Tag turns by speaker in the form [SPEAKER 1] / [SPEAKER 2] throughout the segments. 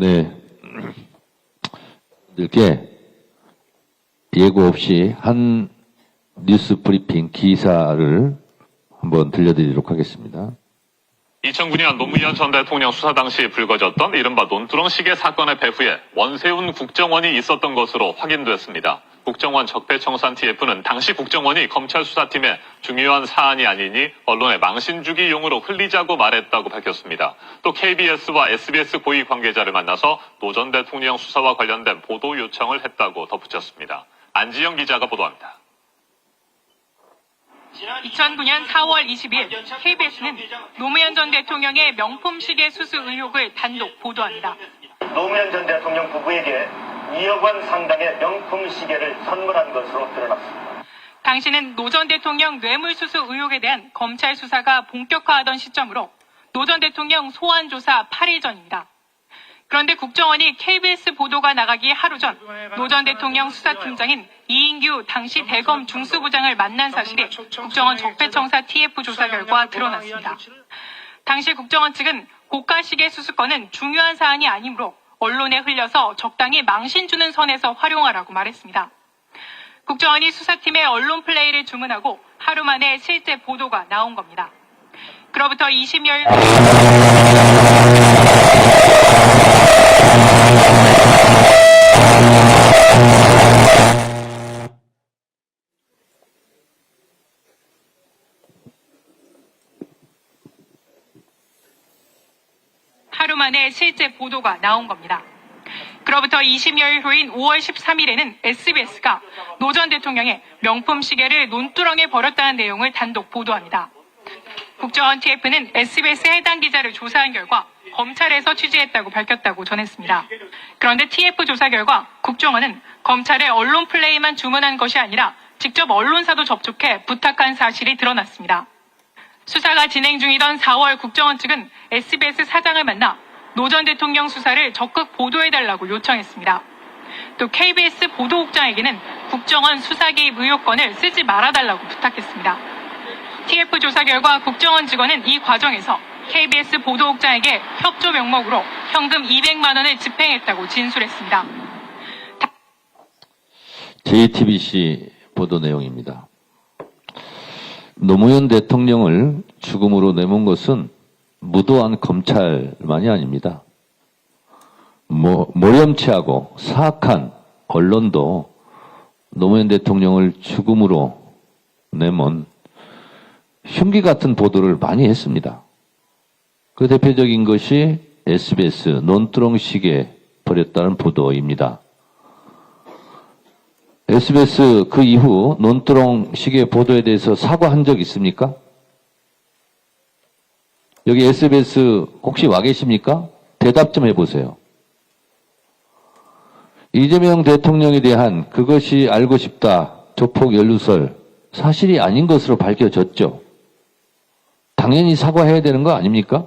[SPEAKER 1] 네. 이렇게 예고 없이 한 뉴스 브리핑 기사를 한번 들려드리도록 하겠습니다.
[SPEAKER 2] 2009년 노무현 전 대통령 수사 당시 불거졌던 이른바 논두렁 시계 사건의 배후에 원세훈 국정원이 있었던 것으로 확인됐습니다. 국정원 적폐청산 TF는 당시 국정원이 검찰 수사팀의 중요한 사안이 아니니 언론에 망신 주기 용으로 흘리자고 말했다고 밝혔습니다. 또 KBS와 SBS 고위 관계자를 만나서 노 전 대통령 수사와 관련된 보도 요청을 했다고 덧붙였습니다. 안지영 기자가 보도합니다.
[SPEAKER 3] 2009년 4월 20일 KBS는 노무현 전 대통령의 명품 시계 수수 의혹을 단독 보도합니다.
[SPEAKER 4] 노무현 전 대통령 부부에게 2억 원 상당의 명품 시계를 선물한 것으로 드러났습니다.
[SPEAKER 3] 당시는 노 전 대통령 뇌물수수 의혹에 대한 검찰 수사가 본격화하던 시점으로 노 전 대통령 소환 조사 8일 전입니다. 그런데 국정원이 KBS 보도가 나가기 하루 전 노 전 대통령 수사팀장인 이인규 당시 대검 중수부장을 만난 사실이 국정원 적폐청사 TF 조사 결과 드러났습니다. 당시 국정원 측은 고가시계 수수건은 중요한 사안이 아니므로 언론에 흘려서 적당히 망신 주는 선에서 활용하라고 말했습니다. 국정원이 수사팀의 언론 플레이를 주문하고 하루 만에 실제 보도가 나온 겁니다. 그로부터 20여일 실제 보도가 나온 겁니다. 그로부터 20여일 후인 5월 13일에는 SBS가 노 전 대통령의 명품 시계를 논두렁에 버렸다는 내용을 단독 보도합니다. 국정원 TF는 SBS 해당 기자를 조사한 결과 검찰에서 취재했다고 밝혔다고 전했습니다. 그런데 TF 조사 결과 국정원은 검찰의 언론 플레이만 주문한 것이 아니라 직접 언론사도 접촉해 부탁한 사실이 드러났습니다. 수사가 진행 중이던 4월 국정원 측은 SBS 사장을 만나 노 전 대통령 수사를 적극 보도해달라고 요청했습니다. 또 KBS 보도국장에게는 국정원 수사 개입 의혹건을 쓰지 말아달라고 부탁했습니다. TF 조사 결과 국정원 직원은 이 과정에서 KBS 보도국장에게 협조 명목으로 현금 200만 원을 집행했다고 진술했습니다.
[SPEAKER 1] JTBC 보도 내용입니다. 노무현 대통령을 죽음으로 내몬 것은 무도한 검찰만이 아닙니다. 모렴치하고 사악한 언론도 노무현 대통령을 죽음으로 내몬 흉기 같은 보도를 많이 했습니다. 그 대표적인 것이 SBS 논두렁 시계 버렸다는 보도입니다. SBS 그 이후 논두렁 시계 보도에 대해서 사과한 적 있습니까? 여기 SBS 혹시 와 계십니까? 대답 좀 해보세요. 이재명 대통령에 대한 그것이 알고 싶다 조폭 연루설 사실이 아닌 것으로 밝혀졌죠. 당연히 사과해야 되는 거 아닙니까?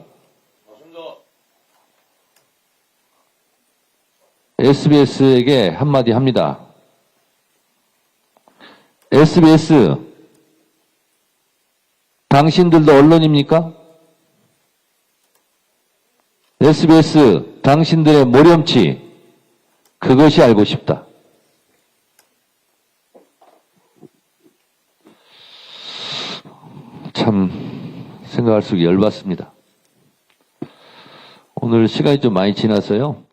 [SPEAKER 1] SBS에게 한마디 합니다. SBS, 당신들도 언론입니까? SBS, 당신들의 모렴치, 그것이 알고 싶다. 참 생각할수록 열받습니다. 오늘 시간이 좀 많이 지나서요.